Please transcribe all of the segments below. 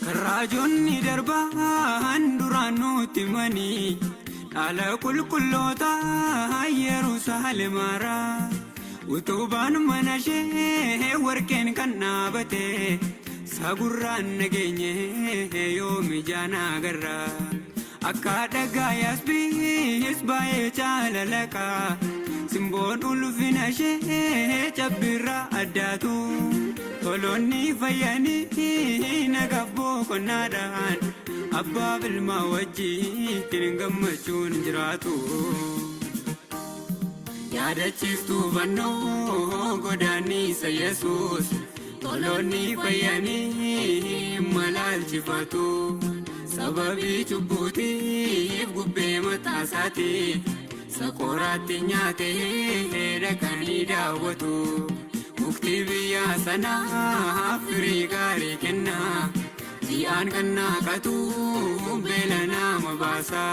Raajonni darbaan duraan nutti manii dhaala qulqulloota Yerusaalemaarraa utubaan mana ishee warqeen kan dhaabate sagurraan nageenye yoomi jaana agarra akka dhagaa yaasbiis baay'ee jaalalaqa simboon ulfina ishee cabbirraa addaatu tolonni fayyanii nagaaf boqonnaadhaan abbaaf ilmaa wajjin gammachuun jiraatu. Yaadachiiftuu fannoo godaannisa Yesuus tolonni fayyanii malaalchifatu sababii cubbuutiif gubbee mataa isaatii sakoraatti nyaatee dhaqanii daawwatu. Mukti biyya sanaa firii gaarii kenna ji'aan kan naaqatu beela nama baasa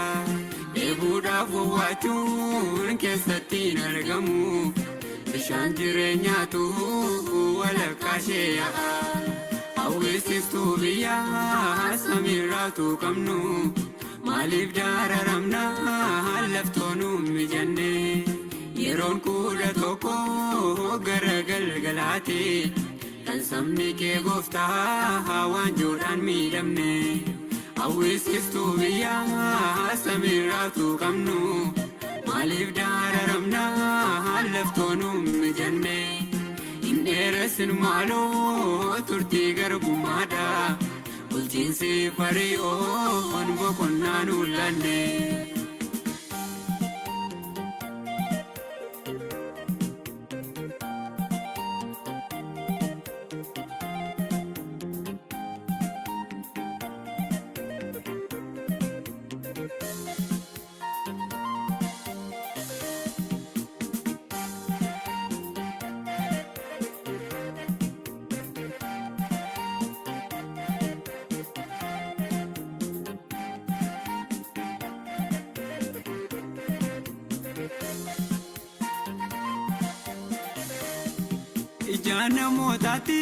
eeguudhaaf wawwaachuun keessatti hin argamu bishaan jireenyaatu walakkaa ishee yaa'a hawwisiiftuu biyya samiirraatu qabnu maaliif daararamna laftoonuu mijanne yeroon kudha tokko gara galgalaati kan sabni kee gooftaa waanjoodhaan miidhamne hawwisiiftuu biyya samiirraatu qabnu maaliif daararamna laftoonuu mijanne hin dheeressin maaloo turtii garbummaadha bulchiinsi Fari'oon boqonnaan ullanne. Ijana mootatti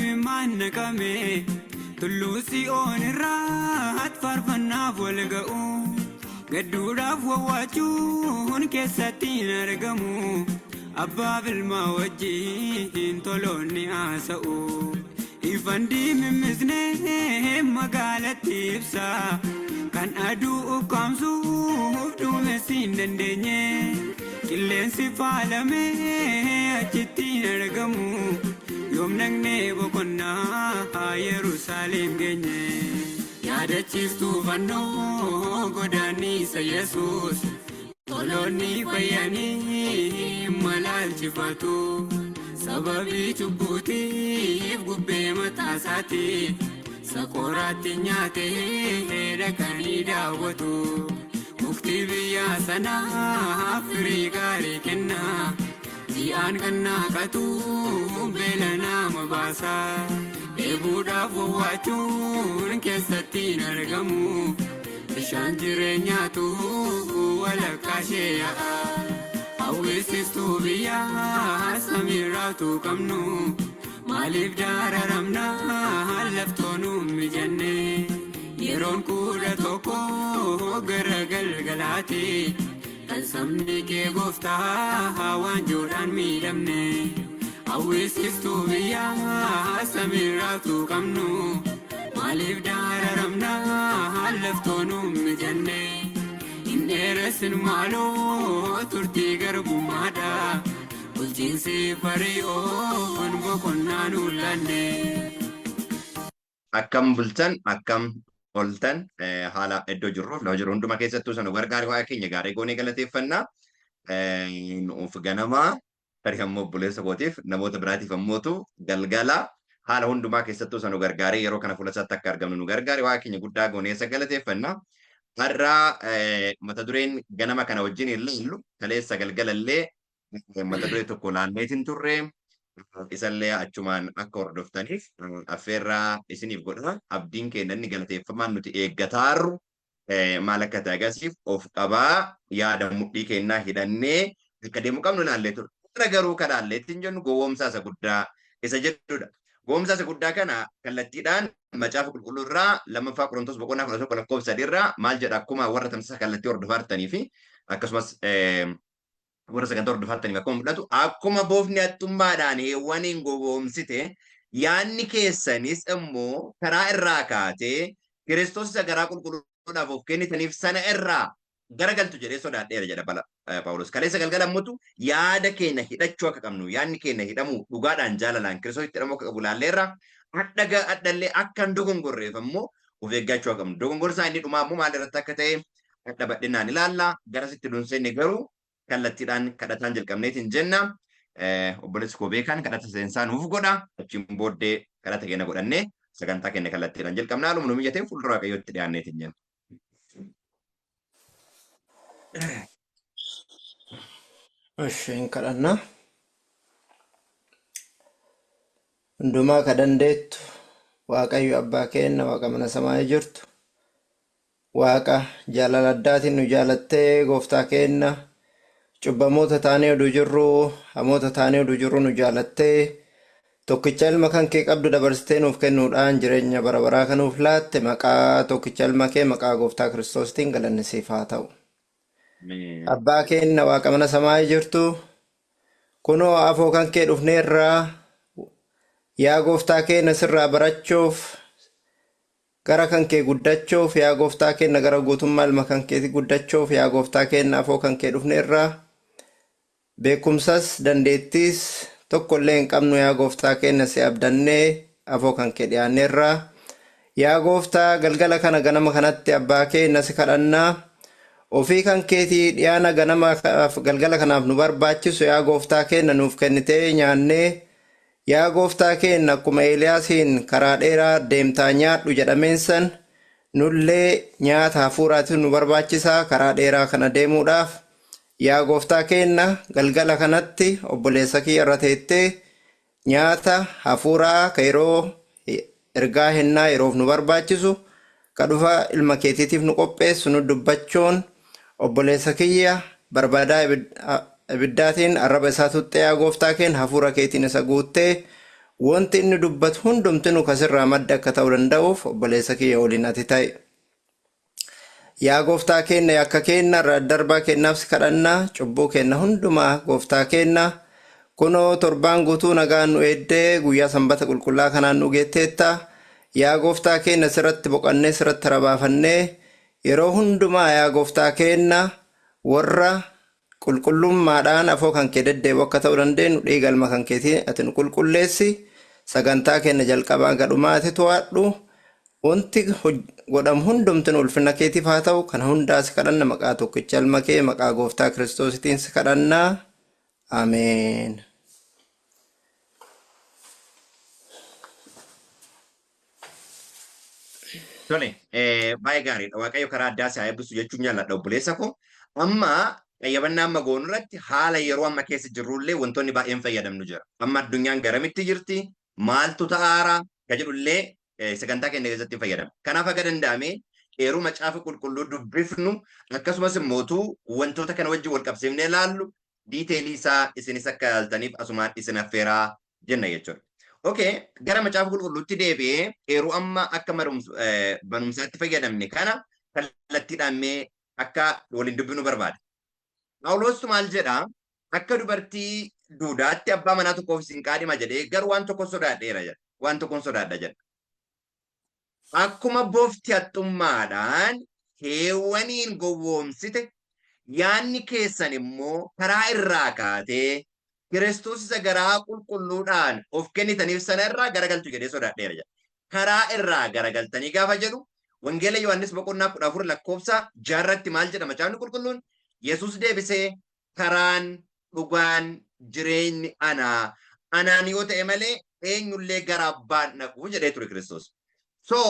mimaan naqame tulluu Si'oon irraa faarfannaaf wal ga'u gadduudhaaf wawwaachuun keessatti hin argamu abbaaf ilmaa wajjin toloonni haasa'u ifaan dimimmisnee magaalatti ibsa kan aduu ukkaamsuuf duumessi hin dandeenye qilleensi faalamee achitti hin argamu yoom dhaqnee boqonnaa Yerusaalem geenye. Yaadachiiftuu fannoo godaannisa Yesuus tolonni fayyanii malaalchifatu sababii cubbuutiif gubbee mataa isaatii sakoraatti nyaatee dhaqanii daawwatu. Mukti biyya sanaa firii gaarii kenna ji'aan kan naaqatu beela nama baasa eeguudhaaf wawwaachuun keessatti hin argamu bishaan jireenyaatu walakkaa ishee yaa'a hawwisiiftuu biyya samiirraatu qabnu maaliif daararamna laftoonuu mijanne yeroon kudha tokko gara galgalaati kan sabni kee gooftaa waanjoodhaan miidhamne hawwisiiftuu biyya samiirraatu qabnu maaliif daararamna laftoonuu mijanne hin dheeressin maaloo turtii garbummaadha bulchiinsi Fari'oon boqonnaan ullanne. Akkam bultan akkam oltan haala iddoo jirruuf lafa jiru hunduma keessattuu sana gargaaru waa keenya gaarii goonee galateeffannaa nuuf ganamaa tarii ammoo obboleessa kootiif namoota biraatiif ammootu galgala haala hundumaa keessattuu sana gargaaree yeroo kana fuula isaatti akka argamnu nu gargaare waa keenya guddaa goonee isa galateeffannaa. Har'a mata dureen ganama kana wajjin ilaallu kaleessa galgalallee mata duree tokko laanneetiin turre isallee achumaan akka hordoftaniif affeerraa isiniif godha abdiin keenya inni galateeffamaan nuti eeggataarru maal akka ta'e agarsiif of qabaa yaada mudhii kennaa hidhannee akka deemu qabnu ilaallee ture. Garuu kan ilaalleettiin jennu gowwoomsaa isa guddaa isa jedhudha. Gomsa isa guddaa kana kallattiidhaan macaafa qulqulluurraa lammaffaa Qorontos boqonnaa 11 lakkoofsa 3 maal jedha akkuma warra tamsaasa kallattii hordofaartanii fi akkasumas warra sagantaa hordofaartanii akkuma mul'atu akkuma boofni haxxummaadhaan heewwaniin gowwoomsite yaanni keessanis immoo karaa irraa kaatee Kiristoos isa garaa qulqulluudhaaf of kennitaniif sana irraa garagaltu jedhee sodaadheera jedha Phaawulos. Kaleessa galgala immoo yaada keenya hidhachuu akka qabnu yaadni keenya hidhamu dhugaadhaan jaalalaan Kiristoositti hidhamuu akka qabu laalleerra addallee akka hin dogongorreef immoo of eeggachuu akka qabnu. Dogongorsaa inni dhumaa immoo maal irratti akka ta'e adda badhinaan ilaalla. Garasitti dunseenni garuu kallattiidhaan kadhataan jalqabneetiin jenna. Obboleessi koo beekan kadhata seensaa nuuf godha. Achiin booddee kadhata keenya godhannee sagantaa keenya kallattiidhaan jalqabnaa. Haaluma nu mijjateen fuuldura Waaqayyootti dhiyaanneetiin jenna. Isheen kadhanna. Hundumaa ka dandeettu Waaqayyo abbaa keenya Waaqa mana samaa jirtu Waaqa jaalala addaatiin nu jaalattee gooftaa keenya cubbamoota taanee oduu jirru hamoota taanee oduu jirru nu jaalattee tokkicha ilma kan kee qabdu dabarsitee nuuf kennuudhaan jireenya bara baraa kan nuuf laatte maqaa tokkicha ilma kee maqaa gooftaa Kiristoostiin galanni siif haa ta'u. Abbaa keenya Waaqa mana samaa jirtu kunoo afoo kan kee dhufneerraa yaa gooftaa keenya sirraa barachuuf gara kan kee guddachuuf yaa gooftaa keenya gara guutummaa ilma kan keetti guddachuuf yaa gooftaa keenya afoo kan kee dhufneerraa beekumsas dandeettiis tokkollee hin qabnu yaa gooftaa keenya si abdannee afoo kan kee dhiyaanneerraa yaa gooftaa galgala kana ganama kanatti abbaa keenya si kadhannaa ofii kan keetii dhiyaana ganama galgala kanaaf nu barbaachisu yaa gooftaa keenya nuuf kennitee nyaannee yaa gooftaa keenya akkuma Eeliyaasiin karaa dheeraa deemtaa nyaadhu jedhameen san nullee nyaata hafuuraatiin nu barbaachisaa karaa dheeraa kana deemuudhaaf yaa gooftaa keenya galgala kanatti obboleessa kiyya irra teettee nyaata hafuuraa ka yeroo ergaa hennaa yeroof nu barbaachisu ka dhufa ilma keetiitiif nu qopheessu nu dubbachuun obboleessa kiyya barbaadaa ibiddaatiin arraba isaa tuxxee yaa gooftaa keenya hafuura keetiin isa guuttee wanti inni dubbatu hundumtinu kasirraa madda akka ta'uu danda'uuf obboleessa kiyya waliin ati ta'e. Yaa gooftaa keenya akka keenya irraa darbaa kennaaf si kadhannaa cubbuu keenya hundumaa gooftaa keenya kunoo torbaan guutuu nagaan nu eeddee guyyaa sanbata qulqullaa kanaan nu geetteetta yaa gooftaa keenya sirratti boqannee sirratti rabaafannee yeroo hundumaa yaa gooftaa keenya warra qulqullummaadhaan afoo kan kee deddeebi'u akka ta'uu dandeenyu dhiiga ilma kan keetii ati nu qulqulleessi sagantaa keenya jalqabaa gadhumaa ati to'adhu wanti godhamu hundumtiin ulfina keetiif haa ta'u kana hundaas kadhanna maqaa tokkicha ilma kee maqaa gooftaa Kiristoositiin si kadhannaa ameen. Tole baay'ee gaariidha. Waaqayyo karaa addaa si haa eebbisu jechuun jaalladha obboleessa koo. Amma qayyabannaa amma goonu irratti haala yeroo amma keessa jirrullee wantoonni baay'een fayyadamnu jira. Amma addunyaan garamitti jirti? Maaltu ta'aara? Ka jedhullee sagantaa keenya keessatti fayyadama. Kanaaf akka danda'ame eeruu macaafa qulqulluu dubbifnu akkasumas immoo wantoota kana wajjin wal qabsiifnee ilaallu diiteelii isaa isinis akka ilaaltaniif asumaan isin affeeraa jenna jechuudha. Okay, gara macaafa qulqulluutti deebi'ee eeruu amma akka barumsaatti fayyadamne kana kallattiidhaan mee akka waliin dubbinu barbaada. Phaawulos maal jedha? Akka dubartii duudaatti abbaa manaa tokkoof isin qaadhima jedhee garuu waan tokko sodaadheera jedha. Waan tokkoon sodaadha jedha. Akkuma boofti haxxummaadhaan heewwaniin gowwoomsite yaanni keessan immoo karaa irraa kaatee Kiristoos isa garaa qulqulluudhaan of kennitaniif sana irraa garagaltu jedhee sodaadheera jedha. Karaa irraa garagaltanii gaafa jedhu Wangeela Yohaannis boqonnaa 14 lakkoofsa 6 maal jedha macaafni qulqulluun? Yesuus deebisee karaan dhugaan jireenyi anaan yoo ta'e malee eenyullee gara abbaan dhaqu jedhee ture Kiristoos. So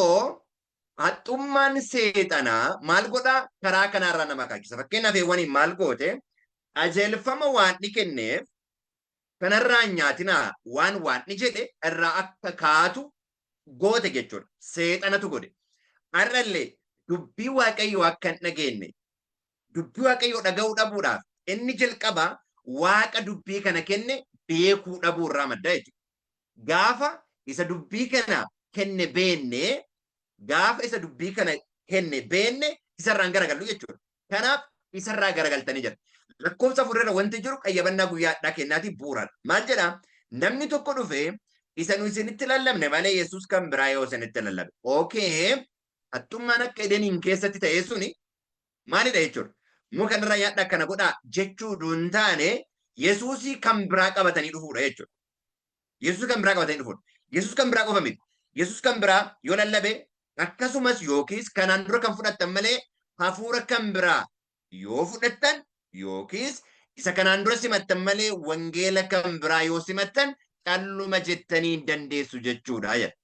haxxummaan seexanaa maal godhaa? Karaa kanaarraa nama kaakisa. Fakkeenyaaf heewwaniin maal goote? Ajeelfama waan ni kenneef kanarraa nyaatinaa waan ni jedhe irraa akka kaatu goote jechuudha. Seexanatu godhe. Har'allee dubbii Waaqayyoo akka hin dhageenye dubbii Waaqayyoo dhaga'uu dhabuudhaaf inni jalqaba Waaqa dubbii kana kenne beekuu dhabuu irraa madda jechuudha. Gaafa isa dubbii kana kenne beenne gaafa isa dubbii kana kenne beenne isarraan garagallu jechuudha. Kanaaf isarraa garagaltanii jira. Lakkoofsa afurra wanti jiru qayyabannaa guyyaadhaa kennaatiif bu'uuradha. Maal jedhaa? Namni tokko dhufee isa nu isinitti lallabne malee Yesuus kan biraa yoo isinitti lallabe. Okee, hattummaan akka edeniin keessatti ta'ee suni maalidha jechuudha. Muka irra nyaadhaa kana godhaa jechuudhu hin taane Yesuusii kan biraa qabatanii dhufuudha jechuudha. Yesuus kan biraa qabatanii dhufuudha. Yesuus kan biraa qofa miti. Yesuus kan biraa yoo lallabe akkasumas yookiis kanaan dura kan fudhattan malee hafuura kan biraa yoo fudhattan yookiis isa kanaan dura simattan malee wangeela kan biraa yoo simattan calluma jettanii hin dandeessu jechuudha jedha.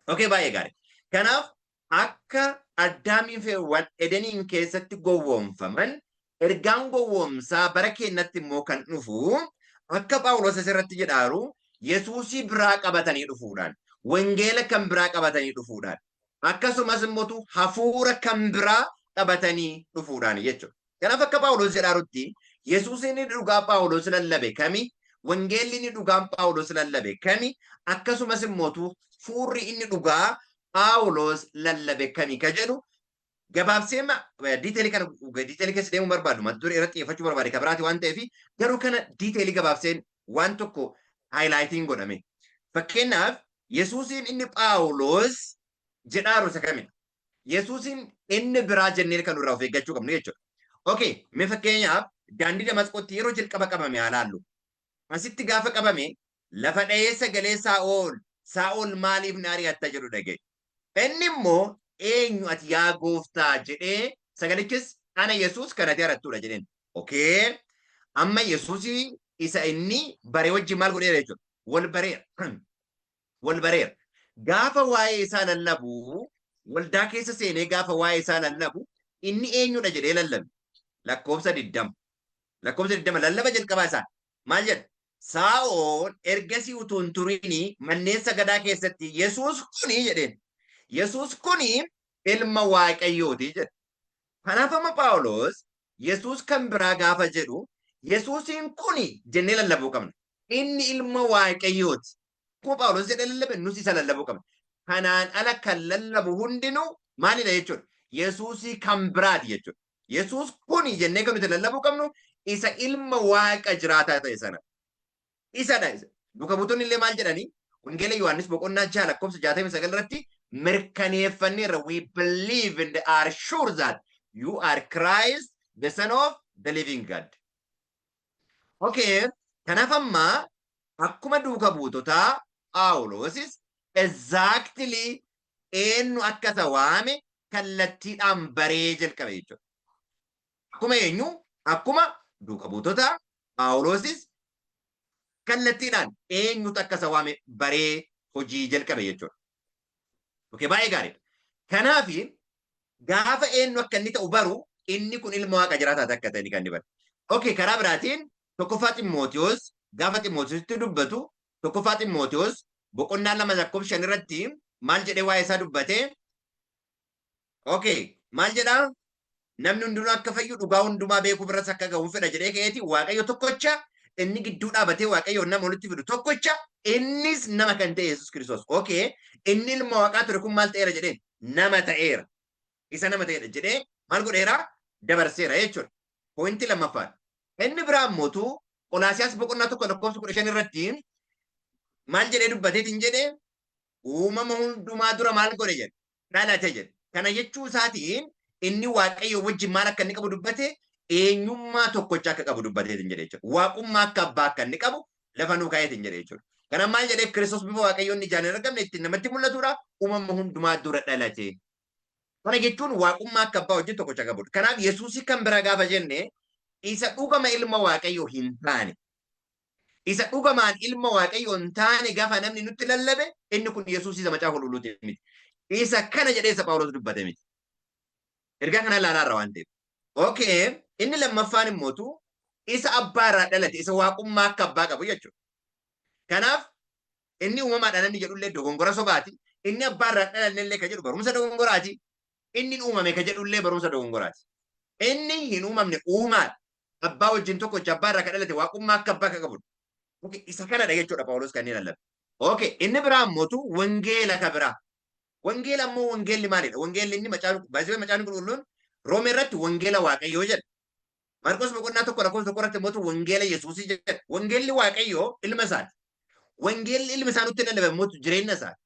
Okee, baay'ee gaarii. Kanaaf akka Addaamiin fi Hewaan Edeniin keessatti gowwoomfaman ergaan gowwoomsaa bara keenyatti immoo kan dhufu akka Phaawulos asirratti jedhaaru Yesuusii biraa qabatanii dhufuudhaan wangeela kan biraa qabatanii dhufuudhaan akkasumas immoo hafuura kan biraa qabatanii dhufuudhaan jechuudha. Kanaaf akka Phaawulos jedhaarutti Yesuusiin dhugaa Phaawulos lallabe kami? Wangeelli inni dhugaan Phaawulos lallabe kami? Akkasumas immoo fuurri inni dhugaa Phaawulos lallabe kami ka jedhu gabaabseema diiteelii keessa deemuu barbaadu mata duree irratti xiyyeeffachuu barbaade ka biraati waan ta'eef garuu kana diiteelii gabaabseen waan tokko haayilaayitiin godhame. Fakkeenyaaf Yesuusiin inni Phaawulos jedhaaru isa kamidha? Yesuusiin inni biraa jennee kan irraa of eeggachuu qabnu jechuudha. Okee, mee fakkeenyaaf daandii Damasqootti yeroo jalqaba qabame haa laallu. Asitti gaafa qabame lafa dha'ee sagalee Saa'ol maaliif na ari'atta jedhu dhaga'e. Inni immoo eenyu ati yaa gooftaa jedhee sagalichis ana Yesuus kan ati arattuudha jedheen. Okee, amma Yesuus isa inni bare wajjin maal godheera jechuudha. Wal bareera. Gaafa waa'ee isaa lallabu waldaa keessa seenee gaafa waa'ee isaa lallabu inni eenyudha jedhee lallabe. Lakkoofsa 20. Lakkoofsa 20 lallaba jalqabaa isaa maal jedha? Saa'ol ergasii utuu hin turini manneen sagadaa keessatti Yesuus kuni jedheen. Yesuus kuni ilma Waaqayyooti jedha. Kanaaf amma Phaawulos Yesuus kan biraa gaafa jedhu Yesuusiin kuni jennee lallabuu qabna. Inni ilma Waaqayyooti. Akkuma Phaawulos jedhee lallabe nus isa lallabuu qabna. Kanaan ala kan lallabu hundinuu maalidha jechuudha? Yesuusii kan biraati jechuudha. Yesuus kuni jennee kan nuti lallabuu qabnu isa ilma Waaqa jiraataa ta'e sana. Isadha. Duuka buutonni illee maal jedhanii? Wangeela Yohaannis boqonnaa 6 lakkoofsa 69 irratti mirkaneeffanneerra. We believe and are sure that you are Christ, the Son of the living God. Okay, kanaaf amma akkuma duuka buutotaa Phaawulosis exactly eenyu akka isa waame kallattiidhaan baree jalqabe jechuudha. Akkuma eenyu? Akkuma duuka buutotaa Phaawulosis kallattiidhaan eenyutu akka isa waame baree hojii jalqabe jechuudha. Okay, baay'ee gaariidha. Kanaaf gaafa eenyu akka inni ta'u baru inni kun ilma Waaqa jiraataa akka ta'e kan bara. Okay, karaa biraatiin tokkoffaa Xiimotewos gaafa Xiimotewositti dubbatu tokkoffaa Xiimotewos boqonnaa 2 lakkoofsa 5 irratti maal jedhee waa'ee isaa dubbate? Okay, maal jedhaa? Namni hundinuu akka fayyu dhugaa hundumaa beekuu biras akka ga'uun fedha jedhee ka'eeti Waaqayyo tokkocha inni gidduu dhaabatee Waaqayyo nama walitti fidu tokkocha innis nama kan ta'e Yesuus Kiristoos. Okay, inni ilma Waaqaa ture kun maal ta'eera jedheen? Nama ta'eera. Isa nama ta'eera jedhee maal godheera? Dabarseera jechuudha. Pointi lammaffaan. Inni biraa immoo Qolaasiyaas boqonnaa 1 lakkoofsa 15 irratti maal jedhee dubbateetiin jedhee uumama hundumaa dura maal godhe jedhe? Dhalate jedhe. Kana jechuu isaatiin inni Waaqayyo wajjin maal akka inni qabu dubbate? Eenyummaa tokkocha akka qabu dubbateetiin jedhe jechuudha. Waaqummaa akka abbaa akka inni qabu lafa nuu kaa'eetiin jedhe jechuudha. Kana maal jedheef Kiristoos bifa Waaqayyoon ijaan hin argamne ittiin namatti mul'atudha. Uumama hundumaa dura dhalate. Kana jechuun waaqummaa akka abbaa wajjin tokkocha qabudha. Kanaaf Yesuusii kan bira gaafa jenne isa dhugama ilma Waaqayyoo hin taane. Isa dhugamaan ilma Waaqayyoo hin taane gaafa namni nutti lallabe inni kun Yesuusii isa macaafa qulqulluuti miti. Isa kana jedhee isa Phaawulos dubbate miti. Ergaa kana ilaalaarra waan ta'eef. Okay, inni lammaffaan immoo isa abbaa irraa dhalate isa waaqummaa akka abbaa qabu jechuudha. Kanaaf inni uumamaadhaan inni jedhullee dogongora sobaati. Inni abbaa irraa dhalanne illee ka jedhu barumsa dogongoraati. Inni uumame ka jedhullee barumsa dogongoraati. Inni hin uumamne uumaadha. Abbaa wajjin tokkocha abbaa irraa ka dhalate waaqummaa akka abbaa ka qabudha. Okay, isa kanadha jechuudha Phaawulos kan inni lallabe. Okay, inni biraa mootu wangeela ka biraa. Wangeela ammoo wangeelli maalidha? Wangeelli inni macaan qulqulluun Roome irratti wangeela Waaqayyoo jedha. Marqos boqonnaa tokko lakkoofsa tokko irratti mootu wangeela Yesuusii jedha. Wangeelli Waaqayyoo ilma isaati. Wangeelli ilma isaa nutti lallabe mootu jireenya isaati.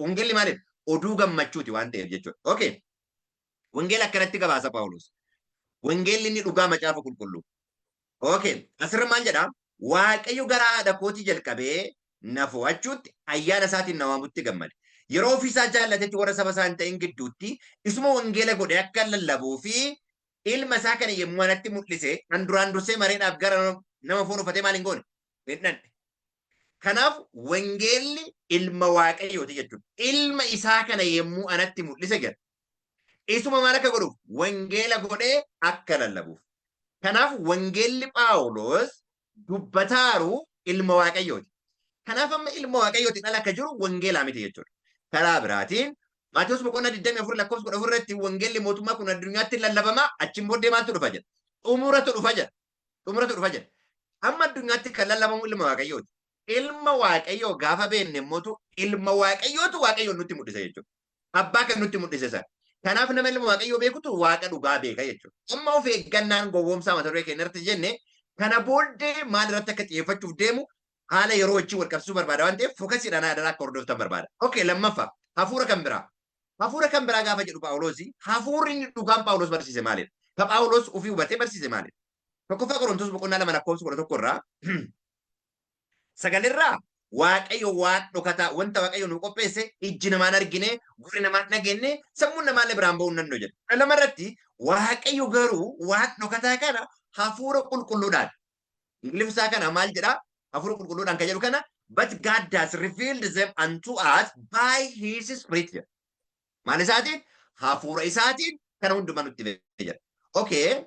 Wangeelli maalidha? Oduu gammachuuti waan ta'eef jechuudha. Okay. Wangeela akkanatti gabaasa Phaawulos. Wangeelli inni dhugaa macaafa qulqulluu. Okay. Asirra maal jedhaa? Waaqayyo gara haadha kootii jalqabee na fo'achuutti ayyaana isaatiin na waamutti gammade. Yeroo ofiisaa jaallatetti warra saba isaa hin ta'in gidduutti isuma wangeela godhe akka lallabuu fi ilma isaa kana yommuu anatti mul'ise kan duraan dursee mareedhaaf gara nama foon uffatee maal hin goone? Hin Kanaaf wangeelli ilma Waaqayyooti jechuudha. Ilma isaa kana yommuu anatti mul'ise jedha. Isuma maal akka godhuuf? Wangeela godhee akka lallabuuf. Kanaaf wangeelli Phaawulos dubbataaru ilma Waaqayyooti. Kanaaf amma ilma Waaqayyootiin ala akka jiru wangeelaa miti jechuudha. Karaa biraatiin Maatiyus boqonnaa 24 lakkoofsa 14 irratti wangeelli mootummaa kun addunyaatti lallabamaa achiin booddee maaltu dhufa jedha? Xumuratu dhufa jedha. Xumuratu dhufa jedha. Amma addunyaatti kan lallabamu ilma Waaqayyooti. Ilma Waaqayyoo gaafa beenne mootu ilma Waaqayyootu Waaqayyoon nutti mul'isa jechuudha. Abbaa kan nutti mul'ise sana. Kanaaf nama ilma Waaqayyoo beekutu Waaqa dhugaa beeka jechuudha. Amma of eeggannaan gowwoomsaa mata duree keenya irratti jenne kana booddee maal irratti akka xiyyeeffachuuf deemu haala yeroo wajjin wal qabsiisuu barbaada waan ta'eef fookasiidhaan aadaa akka hordoftan barbaada. Okay, lammaffaa hafuura kan biraa. Hafuura kan biraa gaafa jedhu Phaawulosi hafuurri inni dhugaan Phaawulos barsiise maalidha? Ka Phaawulos ofii hubatee barsiise maalidha? Tokkoffaa Qorontos boqonnaa 2 lakkoofsa 11 irraa sagalirraa Waaqayyo waan dhokataa wanta Waaqayyo nu qopheesse ijji namaan argine gurri namaan dhagenne sammuun namaallee biraan ba'uu hin danda'u jedha. Lamarratti Waaqayyo garuu waan dhokataa kana hafuura qulqulluudhaan Ingilifsaa kana maal jedhaa? Hafuura qulqulluudhaan kan jedhu kana but God has revealed them unto us by his spirit jedha. Maal isaatiin? Hafuura isaatiin kana hundumaa nutti jedha. Okay.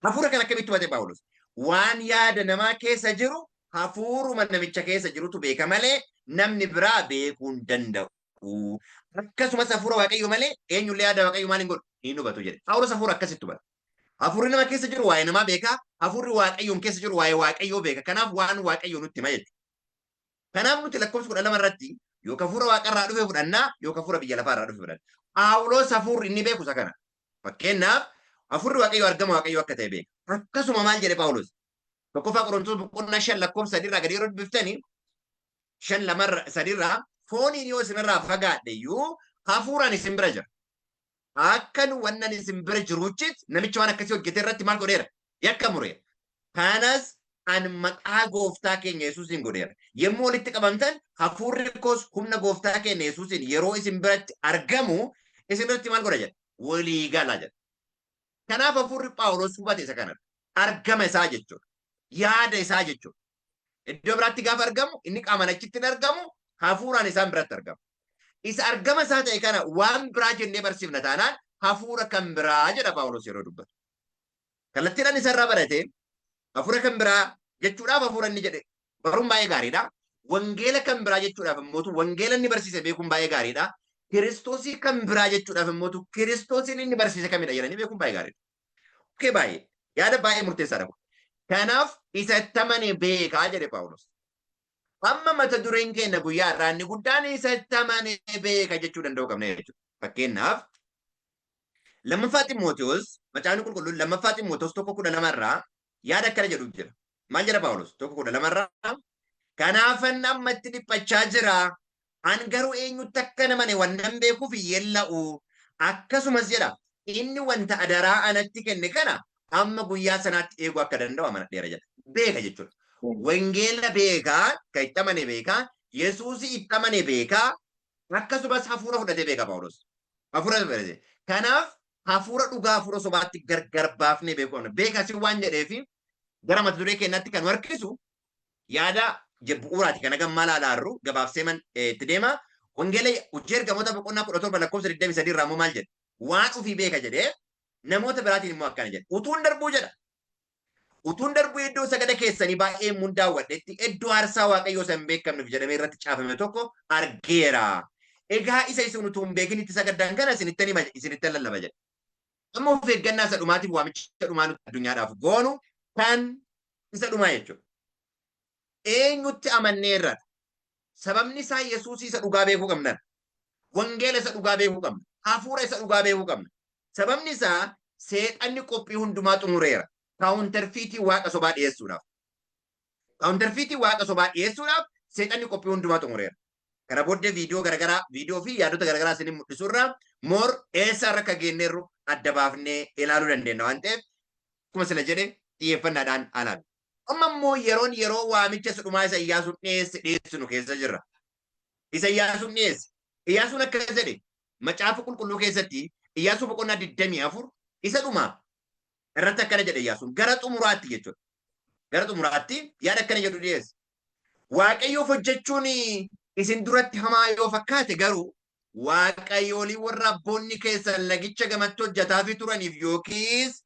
Hafuura kana akkamitti hubate Phaawulos? Waan yaada namaa keessa jiru hafuuruma namicha keessa jirutu beeka malee namni biraa beekuu hin danda'u. Akkasumas hafuura Waaqayyo malee eenyullee yaada Waaqayyo maal hin godhu hin hubatu jedhe. Phaawulos hafuura akkasitti hubata. Hafuurri nama keessa jiru waa'ee namaa beeka. Hafuurri Waaqayyoon keessa jiru waa'ee Waaqayyoo beeka. Kanaaf waan Waaqayyo nutti hima jechuudha. Kanaaf nuti lakkoofsa 12 irratti yookaan hafuura Waaqarraa dhufe fudhannaa yookaan hafuura biyya lafaarraa dhufe fudhanna. Phaawulos hafuurri inni beeku isa kana. Fakkeenyaaf hafuurri Waaqayyo argama Waaqayyo akka ta'e beeka. Akkasuma maal jedhe Phaawulos? Tokkoffaa Qorontos boqonnaa 5 lakkoofsa 3 irraa gadi yeroo dubbiftanii 5:3 irraa fooniin yoo isinirraa fagaadhe iyyuu hafuuraan isin bira jira. Akka nu wannan isin bira jiruuchis namicha waan akkasii hojjete irratti maal godheera? Yakka mureera. Kanas an maqaa gooftaa keenya Yesuusiin godheera. Yommuu walitti qabamtan hafuurri koos humna gooftaa keenya Yesuusiin yeroo isin biratti argamu isin irratti maal godha jedha? Walii gala jedha. Kanaaf hafuurri Phaawulos hubate isa kanadha. Argama isaa jechuudha. Yaada isaa jechuudha. Iddoo biraatti gaafa argamu inni qaamaan achitti hin argamu hafuuraan isaan biratti argama. Isa argama isaa ta'e kana waan biraa jennee barsiifna taanaan hafuura kan biraa jedha Phaawulos yeroo dubbatu. Kallattiidhaan isarraa barate hafuura kan biraa jechuudhaaf hafuura inni jedhe baruun baay'ee gaariidha. Wangeela kan biraa jechuudhaaf immoo wangeela inni barsiise beekuun baay'ee gaariidha. Kiristoosii kan biraa jechuudhaaf immoo kiristoosiin inni barsiise kamidha jedhanii beekuun baay'ee gaariidha. Okey baay'ee yaada baay'ee murteessaadha. Kanaaf isa itti amane beekaa jedhe Phaawulos. Amma mata dureen keenya guyyaa irraa inni guddaan isa itti amane beeka jechuu danda'u qabna jechuudha. Fakkeenyaaf lammaffaa Xiimotewos macaafni qulqulluun lammaffaa Xiimotewos 1:12 irraa yaada akkana jedhu jira. Maal jedha Phaawulos 1:12 irraa? Kanaafan amma itti dhiphachaa jira. An garuu eenyutti akka namane wannan beekuuf yella'u. Akkasumas jedha inni wanta adaraa anatti kenne kana amma guyyaa sanaatti eeguu akka danda'u amanadheera jedha. Beeka jechuudha. Wangeela beekaa, kan itti amane beekaa, Yesuusii itti amane beekaa, akkasumas hafuura fudhatee beeka Phaawulos. Hafuura fudhatee. Kanaaf hafuura dhugaa hafuura sobaatti gargar baafnee beekuu qabna. Beekasi waan jedheefi gara mata duree keenyaatti kan harkisu yaada bu'uuraati kan hagam maal alaarru gabaabsee itti deema. Wangeela hojii ergamoota boqonnaa 17 lakkoofsa 23 irraa immoo maal jedhe? Waan ofii beeka jedhee namoota biraatiin immoo akkana jedhe. Utuun darbuu jedha. Utuun darbuu iddoo sagada keessanii baay'ee mun daawwadhetti iddoo aarsaa Waaqayyoo san beekamnuuf jedhamee irratti caafame tokko argeera. Egaa isa isin utuu hin beekin itti sagaddan kana isinitti lallaba jedhe. Amma of eeggannaa isa dhumaatiif waamicha dhumaa nuti addunyaadhaaf goonu kan isa dhumaa jechuudha. Eenyutti amannee irrata? Sababni isaa Yesuus isa dhugaa beekuu qabna. Wangeela isa dhugaa beekuu qabna. Hafuura isa dhugaa beekuu qabna. Sababni isaa seexanni qophii hundumaa xumureera. Kaawuntarfiitii waaqa sobaa dhiyeessuudhaaf. Kaawuntarfiitii waaqa sobaa dhiyeessuudhaaf seexanni qophii hundumaa xumureera. Kana booddee viidiyoo fi yaadota garagaraa isin mul'isu irraa moor eessa irra akka geenneerru adda baafnee ilaaluu dandeenya waan ta'eef akkuma sila jedhe xiyyeeffannaadhaan alaalu. Amma immoo yeroo waamicha dhumaa isa Iyyaasuun dhiyeessinu keessa jirra. Isa Iyyaasuun dhiyeesse. Iyyaasuun akka jedhe macaafa qulqulluu keessatti Iyyaasuu boqonnaa 24 isa dhumaa irratti akkana jedhe Iyyaasuun gara xumuraatti jechuudha. Gara xumuraatti yaada akkana jedhu dhiyeesse. Waaqayyoof hojjechuun isin duratti hamaa yoo fakkaate garuu waaqayyoolii warra abboonni keessan lagicha gamatti hojjetaa fi turaniif yookiis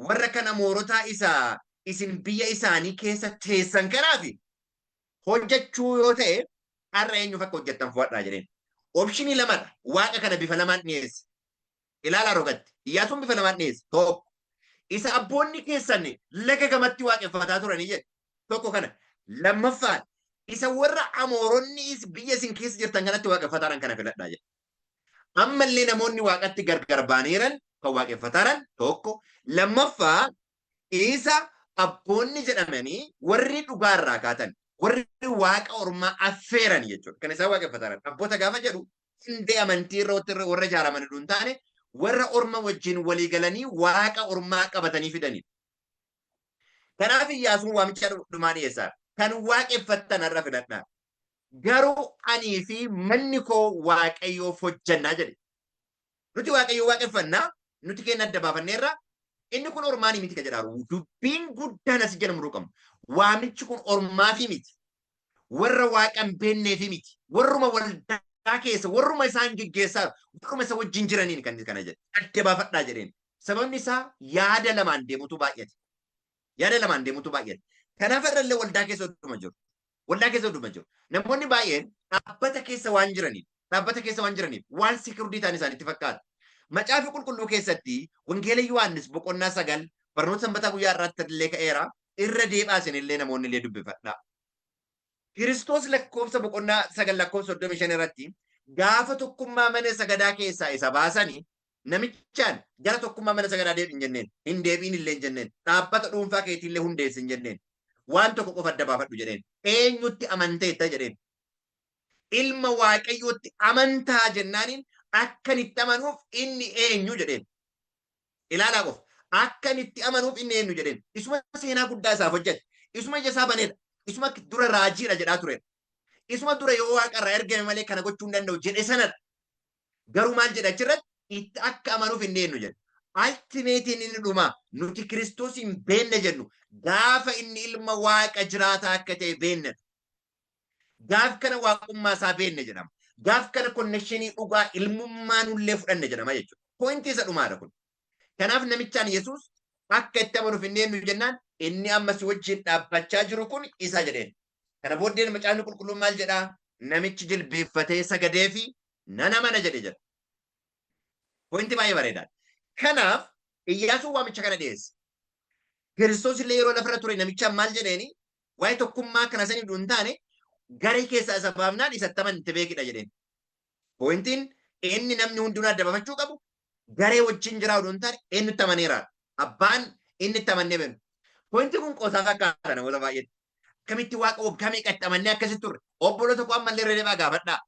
warra kan Amoorotaa isaa isin biyya isaanii keessa teessan kanaaf hojjechuu yoo ta'e har'a eenyuuf akka hojjettan fudhadhaa jedheen. Opshinii lamadha. Waaqa kana bifa lamaan dhiyeesse. Ilaalaa rogatti. Iyyaasuun bifa lamaan dhiyeesse. Tokko. Isa abboonni keessan laga gamatti waaqeffataa turanii jedhe. Tokko kana. Lammaffaan isa warra Amooronni biyya isin keessa jirtan kanatti waaqeffataadhaan kana filadhaa jedhe. Ammallee namoonni waaqatti gargar baaneeran kan waaqeffataadhaan tokko. Lammaffaa isa abboonni jedhamanii warri dhugaarraa kaatan warri waaqa ormaa affeeran jechuudha. Kan isaan waaqeffataadhaan abboota gaafa jedhu hundee amantii irra warra ijaaraman hin taane warra orma wajjin walii galanii waaqa ormaa qabatanii fidanii. Kanaaf Iyyaasuun waamicha dhumaa dhiyeessaa. Kan waaqeffattan har'a filadhaa. Garuu anii fi manni koo waaqayyoof hojjannaa jedhe. Nuti waaqayyoo waaqeffannaa nuti keenya adda baafanneerra inni kun ormaanii miti ka jedhaaru. Dubbiin guddaan as jedhamu qabna. Waamichi kun ormaafi miti. Warra waaqan beekneefi miti. Warruma waldaa keessa warruma isaan geggeessaa warruma isa wajjin jiraniin kan kana jedhe. Adda baafadhaa jedheen. Sababni isaa yaada lamaan deemutu baay'ate. Yaada lamaan deemutu baay'ate. Kanaaf irrallee waldaa keessa hunduma jiru. Waldaa keessa hunduma jiru. Namoonni baay'een dhaabbata keessa waan jiraniif waan sekurdiitii ta'an isaanitti fakkaata. Macaafa qulqulluu keessatti wangeela Yohaannis boqonnaa 9 barnoota sanbataa guyyaa irratti illee ka'eera irra deebaa isinillee namoonni illee dubbifadha. Kiristoos lakkoofsa boqonnaa 9 lakkoofsa 35 irratti gaafa tokkummaa mana sagadaa keessaa isa baasanii namichaan gara tokkummaa mana sagadaa deebiin jenneen hin deebiin illee hin jenneen dhaabbata dhuunfaa keetiillee hundeessin hin jenneen waan tokko qofa adda baafadhu jedheen eenyutti amanteetta jedheen ilma waaqayyootti amantaa jennaaniin akkan itti amanuuf inni eenyu jedheen ilaalaa qofa akkan itti amanuuf inni eenyu jedheen isuma seenaa guddaa isaaf hojjete isuma ija isaa baneedha isuma dura raajiidha jedhaa turedha isuma dura yoo waaqarraa ergame malee kana gochuu hin danda'u jedhe sanadha garuu maal jedha achirratti itti akka amanuuf inni eenyu jedhe ultimeetiin inni dhumaa nuti Kiristoos hin beenne jennu gaafa inni ilma waaqa jiraataa akka ta'e beenne gaaf kana waaqummaa isaa beenne jedhama. Gaaf kana konnekshinii dhugaa ilmummaa nullee fudhanne jedhama jechuudha. Pointii isa dhumaadha kun. Kanaaf namichaan Yesuus akka itti amanuuf inni eenyu jennaan inni ammas wajjin dhaabbachaa jiru kun isa jedheen. Kana booddeen macaafni qulqulluun maal jedhaa namichi jilbeeffatee sagadee fi nan amana jedhe jedha. Pointii baay'ee bareedaadha. Kanaaf Iyyaasuun waamicha kana dhiyeesse. Kiristoos illee yeroo lafarra ture namichaan maal jedheeni waa'ee tokkummaa kana saniif hin taane garee keessaa isa baafnaan isatti amante beekidha jedheen. Pointiin inni namni hundinuu adda baafachuu qabu garee wajjin jiraatu hin taane eenyutti amaneera. Abbaan inni itti amannee beenu. Pointiin kun qoosaa fakkaata namoota baay'eetti. Akkamitti waaqa waggaa meeqatti amannee akkasitti turre obboloota koo ammallee irra deemaa gaafadhaa.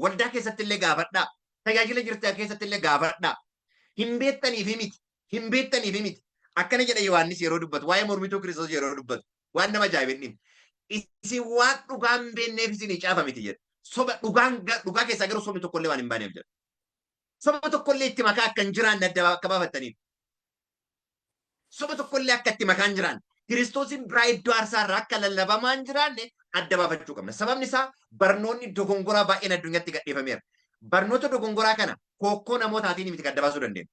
Waldaa keessatti illee gaafadhaa. Tajaajila jirtaa keessatti illee gaafadhaa. Hin beektaniifi miti. Hin beektaniifi miti. Akkana jedha Yohaannis yeroo dubbatu waa'ee mormituu Kiristoos yeroo dubbatu waan nama ajaa'ibin isin waan dhugaa hin beekneef isin caafa miti jedha. Soba dhugaa keessaa garuu sobni tokkollee waan hin baaneef jedha. Soba tokkollee itti makaa akka hin jiraanne adda akka baafattaniif. Soba tokkollee akka itti makaa hin jiraanne. Kiristoosin biraa iddoo aarsaarraa akka lallabamaa hin jiraanne adda baafachuu qabna. Sababni isaa barnoonni dogongoraa baay'een addunyaatti gadhiifameera. Barnoota dogongoraa kana kokkoo namootaatiin miti adda baasuu dandeenya.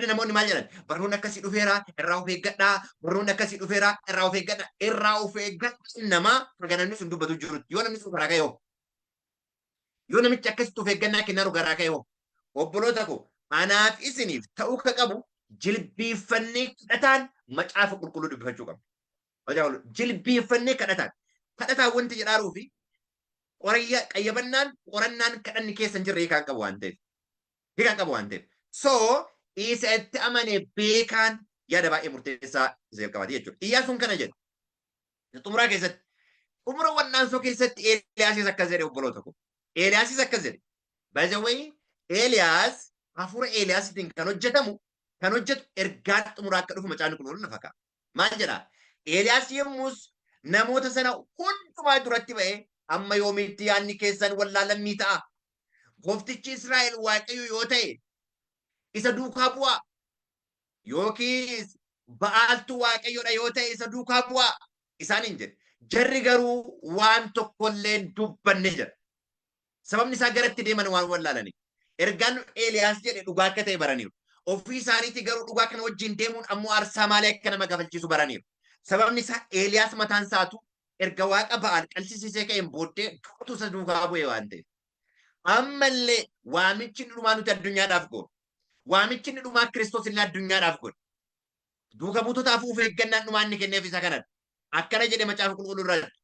Namoonni maal jedhan barnoonni akkasii dhufeera irraa of eeggadhaa barnoonni akkasii dhufeera irraa of eeggadhaa irraa of eeggadhaa namaa kan namni sun dubbatu jirutti yoo namni sun garaa ka'e yoo namichi akkasitti of eeggannaa kennaru garaa ka'e obboloota koo anaaf isiniif ta'uu ka qabu jilbiiffannee kadhataan macaafa qulqulluu dubbifachuu qabna. Jilbiiffannee kadhataan wanti jedhaaruu fi qayyabannaan qorannaan kadhanni keessan jirre kan qabu waan ta'eef. Hiikan qabu waan ta'eef. So isa itti amane beekaan yaada baay'ee murteessaa isa qabaate jechuudha. Iyyaasuun kana jedhu. Xumuraa keessatti xumura wannaansoo keessatti Eeliyaasis akkas jedhe obboloota ko. Eeliyaasis akkas jedhe. By the way, Eeliyaas hafuura Eeliyaasitiin kan hojjetu ergaa xumuraa akka dhufu macaafni qulqulluun nafa ka'a. Maal jedhaa? Eeliyaas yommus namoota sana hundumaa duratti ba'ee amma yoomitti yaadni keessan wallaalamii ta'a. Gooftichi Israa'el Waaqayyo yoo ta'e isa duukaa bu'aa yookiis Ba'aaltu Waaqayyodha yoo ta'e isa duukaa bu'aa isaaniin jedhe. Jarri garuu waan tokkollee dubbanne jedha. Sababni isaa garatti deeman waan wallaalanii. Ergaan Eeliyaas jedhe dhugaa akka ta'e baraniiru. Ofii isaaniitti garuu dhugaa kana wajjin deemuun ammoo aarsaa maalii akka nama gafalchiisu baraniiru. Sababni isaa Eeliyaas mataan isaatu erga Waaqa Ba'aal qalsisisee ka'een booddee duutu isa duukaa bu'e waan ta'eef. Ammallee waamichi inni dhumaa nuti addunyaadhaaf goonu. Waamichi inni dhumaa Kiristoos illee addunyaadhaaf godhu. Duuka buutotaaf of eeggannaan dhumaa inni kenneef isa kanadha. Akkana jedhe macaafa qulqulluu irratti.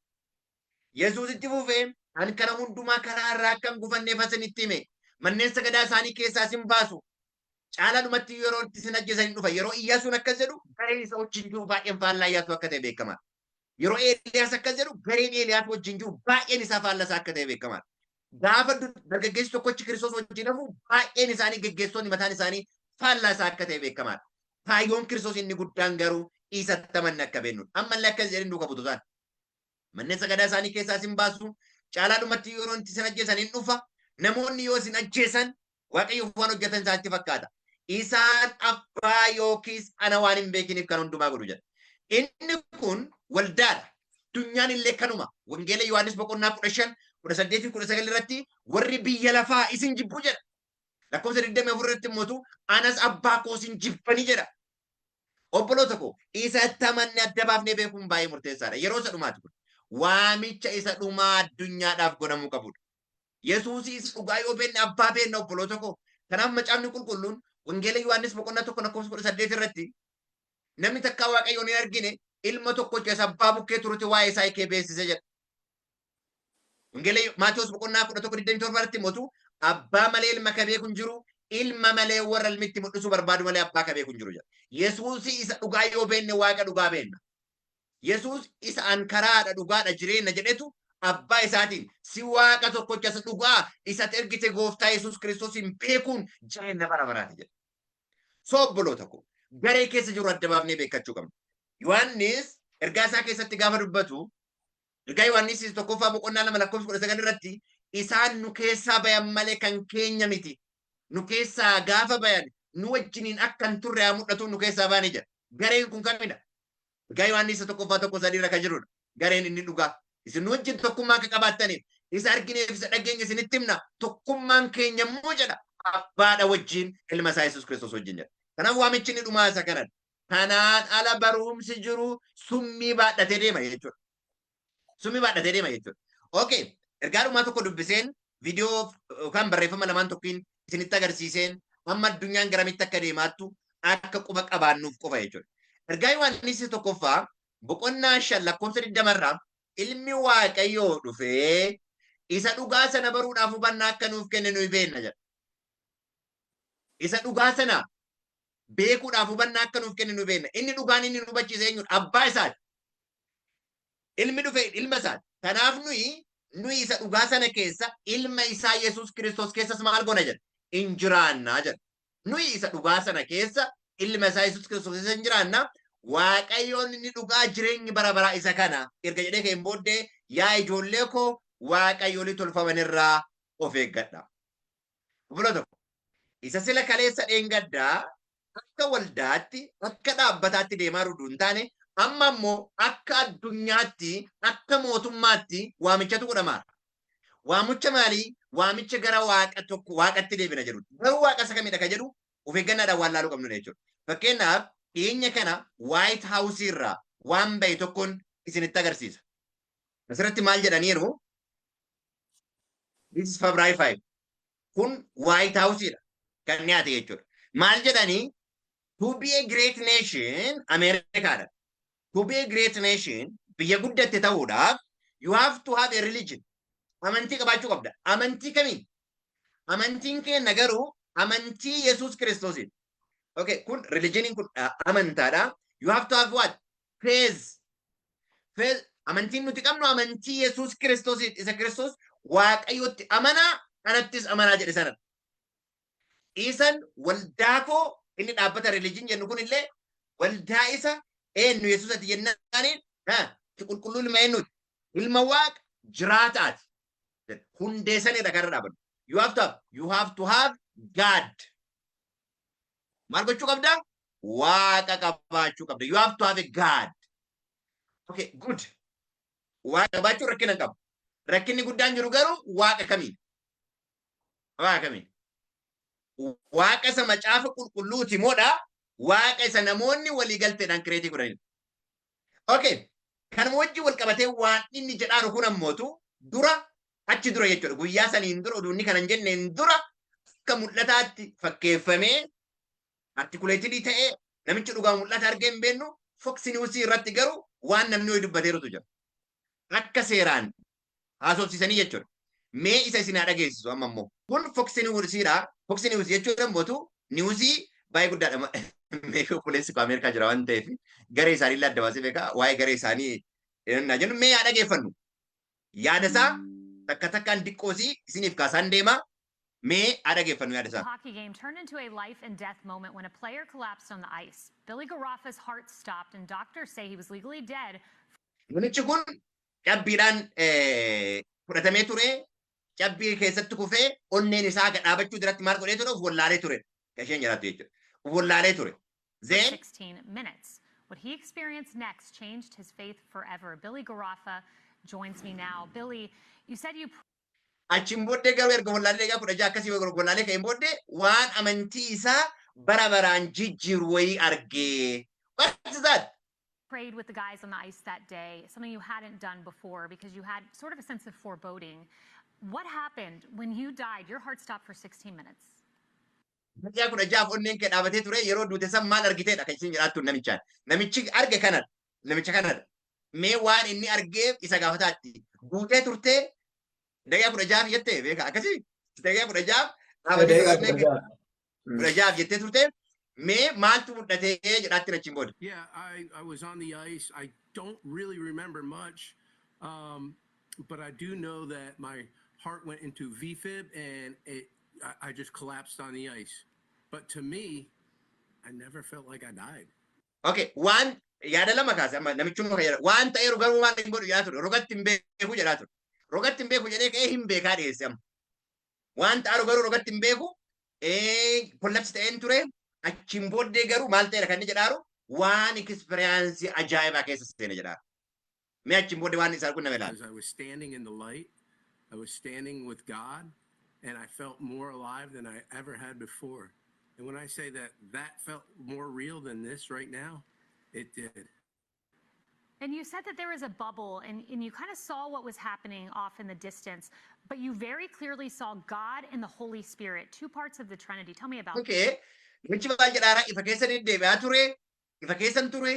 Yesuus itti fufee ani kana hundumaa karaa irraa akkan gufanneef isinitti hime. Manneen sagadaa isaanii keessaa isin baasu. Caalaa dhumatti yeroo itti isin ajjeesanii dhufa. Yeroo Iyyaasuun akkas jedhu gareen isa wajjin jiru baay'een faallaa Iyyaasuu akka ta'e beekamaadha. Yeroo Eeliyaas akkas jedhu gareen Eeliyaas wajjin jiru baay'een isaa faallaa akka ta'e beekamaadha. Gaafa dargaggeessi tokkochi Kiristoos wajjin hafu baay'een isaanii geggeessonni mataan isaanii faallaa akka ta'e beekamaadha. Kaayyoon Kiristoos inni guddaan garuu isatti amanne akka beeknudha. Ammallee akkas jedhin duuka buutotaan. Manneen sagadaa isaanii keessaa isin baasu. Caalaa dhumatti yeroo isin ajjeesanii dhufa. Namoonni yoo isin ajjeesan Waaqayyoof waan hojjetan isaatti fakkaata. Isaan abbaa yookiis ana waan hin beekiniif kan hundumaa godhu jedha. Inni kun waldaadha. Addunyaan illee kanuma. Wangeela Yohaannis boqonnaa 15, 18 fi 19 irratti warri biyya lafaa isin jibbu jedha. Lakkoofsa 24 irratti immoo anas abbaa koo isin jibbanii jedha. Obboloota koo isatti amanne adda baafnee beekuun baay'ee murteessaadha. Yeroo isa dhumaati kun waamicha isa dhumaa addunyaadhaaf godhamuu qabudha. Yesuusis dhugaa yoo beekne abbaa beekna obboloota koo. Kanaaf macaafni qulqulluun wangeela Yohaannis boqonnaa 1 lakkoofsa 18 irratti namni takkaa Waaqayyoon hin argine ilma tokkocha isa abbaa bukkee turutti waa'ee isaa hiikee beeksise jedha. Wangeela Maatiyos boqonnaa 11:27 irratti immoo abbaa malee ilma ka beeku hin jiru, ilma malee warra ilmitti mul'isuu barbaadu malee abbaa ka beeku hin jiru jedha. Yesuus isa dhugaa yoo beekne Waaqa dhugaa beekna. Yesuus isa an karaadha dhugaadha jireenya jedhetu abbaa isaatiin si Waaqa tokkocha isa dhugaa isatti ergite gooftaa Yesuus Kiristoosin beekuun jireenya bara baraati jedha. So obboloota koo garee keessa jiru adda baafnee beekachuu qabna. Yohaannis ergaa isaa keessatti gaafa dubbatu ergaa Yohaannis 1 boqonnaa 2 lakkoofsa 19 irratti isaan nu keessaa bayan malee kan keenya miti. Nu keessaa gaafa bayan nu wajjiniin akka hin turre haa mul'atu nu keessaa baanii jedha. Gareen kun kamidha? Ergaa Yohaannis 1:1 irra kan jirudha. Gareen inni dhugaa. Isin nu wajjin tokkummaa akka qabaattaniif isa argineef isa dhageenya isinitti himna. Tokkummaan keenya immoo jedha abbaadha wajjin ilma isaa Yesuus Kiristoos wajjin jedha. Kanaaf waamichi inni dhumaa isa kanadha. Kanaan ala barumsi jiru summii baadhatee deema jechuudha. Summii baadhatee deema jechuudha. Okay, ergaa dhumaa tokko dubbiseen viidiyoo yookaan barreeffama lamaan tokkiin isinitti agarsiiseen amma addunyaan garamitti akka deemaattu akka quba qabaannuuf qofa jechuudha. Ergaa Yohaannis 1 boqonnaa 5 lakkoofsa 20 irraa ilmi Waaqayyoo dhufee isa dhugaa sana baruudhaaf hubannaa akka nuuf kenne nuyi beekna jedha. Isa dhugaa sana beekuudhaaf hubannaa akka nuuf kenne nuyi beekna. Inni dhugaan inni nu hubachiise eenyudha? Abbaa isaati. Ilmi dhufe ilma isaati. Kanaaf nuyi isa dhugaa sana keessa ilma isaa Yesuus Kiristoos keessas maal goona jedha? In jiraannaa jedha. Nuyi isa dhugaa sana keessa ilma isaa Yesuus Kiristoos keessa in jiraannaa. Waaqayyoon inni dhugaa jireenyi bara baraa isa kana erga jedhee ka'een booddee yaa ijoollee koo Waaqayyoolii tolfaman irraa of eeggadha. Obboloota koo isa sila kaleessa dheengaddaa akka waldaatti akka dhaabbataatti deemaa jiru hin taane amma immoo akka addunyaatti akka mootummaatti waamichatu godhamaa. Waamicha maalii? Waamicha gara waaqa tokko waaqatti deebina jedhu. Garuu waaqa isa kamidha ka jedhu of eeggannaadhaan waan laaluu qabnudha jechuudha. Fakkeenyaaf dhiyeenya kana White House irraa waan bahe tokkoon isinitti agarsiisa. Asirratti maal jedhaniiru? This is February 5. Kun White House dha kan dhiyaate jechuudha. Maal jedhanii? To be a great nation, Ameerikaadha. To be a great nation, biyya guddatte ta'uudhaaf, you have to have a religion. amantii qabaachuu qabda. Amantii kamiin? Amantiin keenya garuu amantii Yesuus Kiristoosiin. Okay, kun religioniin kun amantaadha. You have to have what? Faith. Faith. Amantiin nuti qabnu amantii Yesuus Kiristoosiin. Isa Kiristoos Waaqayyotti amanaa, kanattis amanaa jedhe sana. Isan waldaa koo inni dhaabbata religion jennu kun illee waldaa isa eenyu Yesuus ati jennaaniin qulqulluu ilma eenyuti? Ilma Waaqa jiraataati. Hundee sanidha kan dhaabatu. You have to have God. Maal gochuu qabda? Waaqa qabaachuu qabda. You have to have a God. Okay, good. Waaqa qabaachuu rakkina hin qabu. Rakkinni guddaan jiru garuu Waaqa kamiin? Waaqa kamiin? Waaqa isa macaafa qulqulluuti moodha. Waaqa isa namoonni walii galteedhaan kireetii godhanidha. Okay, kanuma wajjin wal qabatee waan inni jedhaan kun ammootu dura achi dura jechuudha. Guyyaa saniin dura oduunni kana hin jenneen dura akka mul'ataatti fakkeeffamee artikuleetii ta'ee namichi dhugaa mul'ata argee hin beennu Fox News irratti garuu waan namni ho'i dubbateerutu jira. Akka seeraan haasofsiisanii jechuudha. Mee isa isin haa dhageessisu amma immoo. Kun Fox News'dha. Fox News jechuudha mootu niwusii baay'ee guddaadha. Meeqa obboleessi koo Ameerikaa jira waan ta'eef garee isaanii illee adda baasee beekaa waa'ee garee isaanii jennu mee haa dhageeffannu. Yaada isaa takka takkaan diqqoosii isiniif kaasaan deema. Mee haa dhageeffannu yaada isaa. Hockey game turned into a life and death moment when a player collapsed on the ice. Billy Garoffa's heart stopped and doctors say he was legally dead. Namichi kun cabbiidhaan fudhatamee ture. Cabbii keessatti kufee onneen isaa gad dhaabachuu duratti maal godhee ture? Of wallaalee ture. Isheen jiraattu jechuudha. Of wallaalee ture. Then 16 minutes. What he experienced next changed his faith forever. Billy Garoffa joins me now. Billy, you said you achiin booddee garuu erga wallaalee egaa fudhajaa akkasii wallaalee ka'een booddee waan amantii isaa bara baraan jijjiiru wayii argee. What is that? prayed with the guys on the ice that day, something you hadn't done before because you had sort of a sense of foreboding. What happened when you died? Your heart stopped for 16 minutes. Namicha kun ajaa'af onneen kee dhaabatee ture yeroo duute san maal argiteedha kan isin jedhaattu namichaan. Namichi arge kanadha. Namicha kanadha. Mee waan inni argeef isa gaafataatti. Duutee turtee daqiiqaa kudha jahaaf jettee beeka akkasii daqiiqaa kudha jahaaf dhaabatee kudha jahaaf jettee turtee mee maaltu mul'atee jedhaatti achiin booda. Yeah, I was on the ice. I don't really remember much, but I do know that my heart went into VFib and I just collapsed on the ice. But to me, I never felt like I died. Okay, waan yaada lama kaase amma namichuma fayyada. Waan ta'ee garuu waan hin godhu yaa ture. Rogatti hin beeku jedhaa ture. Rogatti hin beeku jedhee ka'ee hin beekaa dhiyeesse amma. Waan ta'ee garuu rogatti hin beeku kollapsi ta'een ture. Achiin booddee garuu maal ta'eera kan inni jedhaaru waan ekspiriyaansii ajaa'ibaa keessa seene jedhaaru. Mee achiin booddee waan isaa kun nama ilaala. I was standing in the light. I was standing with God, and I felt more alive than I ever had before. And when I say that felt more real than this right now, it did. And you said that there was a bubble and you kind of saw what was happening off in the distance, but you very clearly saw God and the Holy Spirit, two parts of the Trinity. Tell me about that. Okay. Namichi maal jedhaara ifa keessa deddeebi'aa ture, ifa keessan ture,